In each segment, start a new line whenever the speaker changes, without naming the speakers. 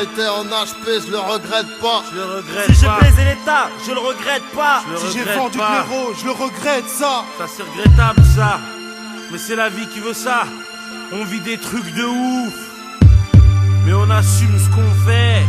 été en HP, je le regrette pas.
Je le regrette
Si j'ai
pas.
baisé l'État, je le regrette pas.
Je le
Si j'ai
regrette
vendu de
pas.
l'euro, je le regrette ça.
Ça c'est regrettable ça. Mais c'est la vie qui veut ça. On vit des trucs de ouf. Mais on assume ce qu'on fait.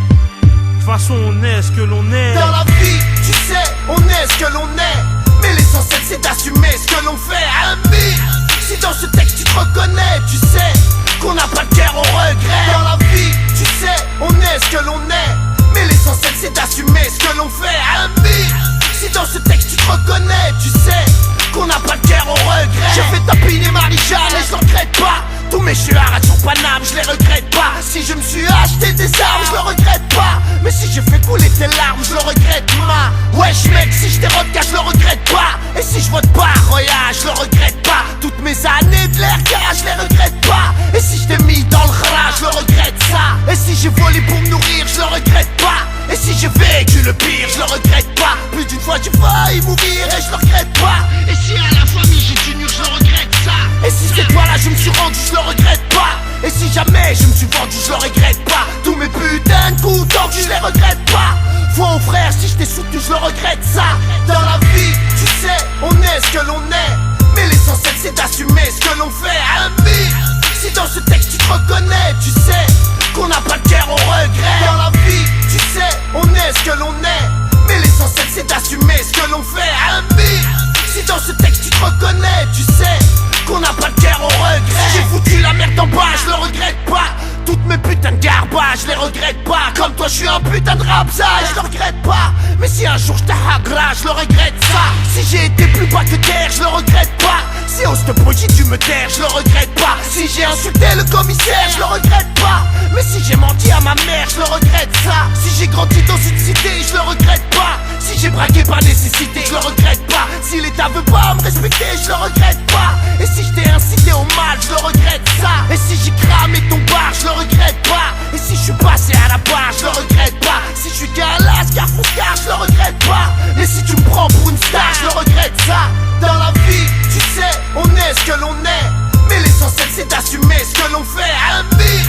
De toute façon on est ce que l'on est.
Dans la vie, tu sais, on est ce que l'on est. Mais l'essentiel c'est d'assumer ce que l'on fait. Ami, si dans ce texte tu te reconnais, tu sais qu'on n'a pas de cœur au regret. Dans la vie, tu sais, on est ce que l'on est. Mais l'essentiel c'est d'assumer ce que l'on fait. Ami, si dans ce texte tu te reconnais, tu sais qu'on n'a pas de cœur au regret. J'ai fait tapiner Marie-Jeanne et je le regrette pas. Tous mes chuards sur Paname, je les regrette pas. Si je me suis acheté des armes, je le regrette pas. Mais si j'ai fait couler tes larmes, je le regrette ma. Wesh mec, si je t'ai rodka, je le regrette pas. Et si je vote pas, Roya, je le regrette pas. Toutes mes années de l'air car je les regrette pas. Et si je t'ai mis dans le rat, je le regrette ça. Et si j'ai volé pour me nourrir, je le regrette pas. Et si j'ai vécu le pire, je le regrette pas. Plus d'une fois j'ai failli mourir et je le regrette pas. Et si à la famille j'ai du mur, je le regrette ça. Et si c'est toi là je me suis rendu, je le regrette pas. Et si jamais je me suis vendu, je le regrette pas. Tous mes putains de coups tordus, je les regrette pas. Vois au frère, si je t'ai soutenu, je le regrette ça. Dans la vie, tu sais, on est ce que l'on est. Mais l'essentiel c'est d'assumer ce que l'on fait. Ami, si dans ce texte tu te reconnais, tu sais qu'on n'a pas de cœur au regret. Dans la vie, tu sais, on est ce que l'on est. Mais l'essentiel c'est d'assumer ce que l'on fait. Ami, si dans ce texte tu te reconnais, tu sais qu'on n'a pas de cœur au regret. Si j'ai foutu la merde en bas, je le regrette pas. Toutes mes putains de garbage, je les regrette pas. Comme toi je suis un putain de rapsa, je le regrette pas. Mais si un jour je t'agra, je le regrette ça. Si j'ai été plus bas que terre, je le regrette pas. Si au stop j'ai dû me taire, je le regrette pas. Si j'ai insulté le commissaire, je le regrette pas. Mais si j'ai menti à ma mère, je le regrette ça. Si j'ai grandi dans une cité, je le regrette pas. Si j'ai braqué par nécessité, je le regrette pas. Si l'état veut pas me respecter, je le regrette pas. Et si je t'ai incité au mal, je le regrette ça. Et si j'ai cramé ton bar, je le regrette pas. Et si je suis passé à la barre, je le regrette pas. Si je suis galas, car Foscar, je le regrette pas. Et si tu me prends pour une star, je le regrette ça. Dans la vie, tu sais, on est ce que l'on est. Mais l'essentiel c'est d'assumer ce que l'on fait. Ami,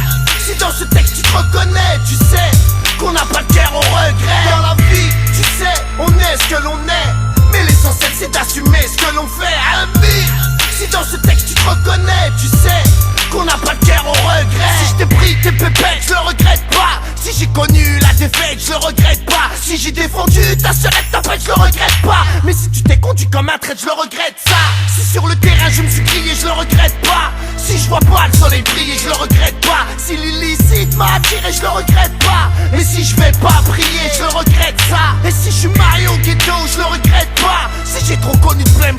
si dans ce texte tu te reconnais, tu sais qu'on n'a pas de cœur au regret. Dans la vie, tu sais, on est ce que l'on est. Mais l'essentiel c'est d'assumer ce que l'on fait. Ami, si dans ce texte tu te reconnais, tu sais qu'on n'a pas de cœur au regret. Si je t'ai pris tes pépettes, je le regrette pas. Si j'ai connu la défaite, je le regrette pas. Si j'ai défendu ta sœurette, ta pète, je le regrette pas. Mais si tu t'es conduit comme un traître, je le regrette ça. Si sur le terrain je me suis crié, je le regrette pas. Si je vois pas le soleil briller, je le regrette pas. Si l'illicite m'a attiré, je le regrette pas. Et si je vais pas prier, je le regrette ça. Et si je suis marié au ghetto, je le regrette pas. Si j'ai trop connu de blême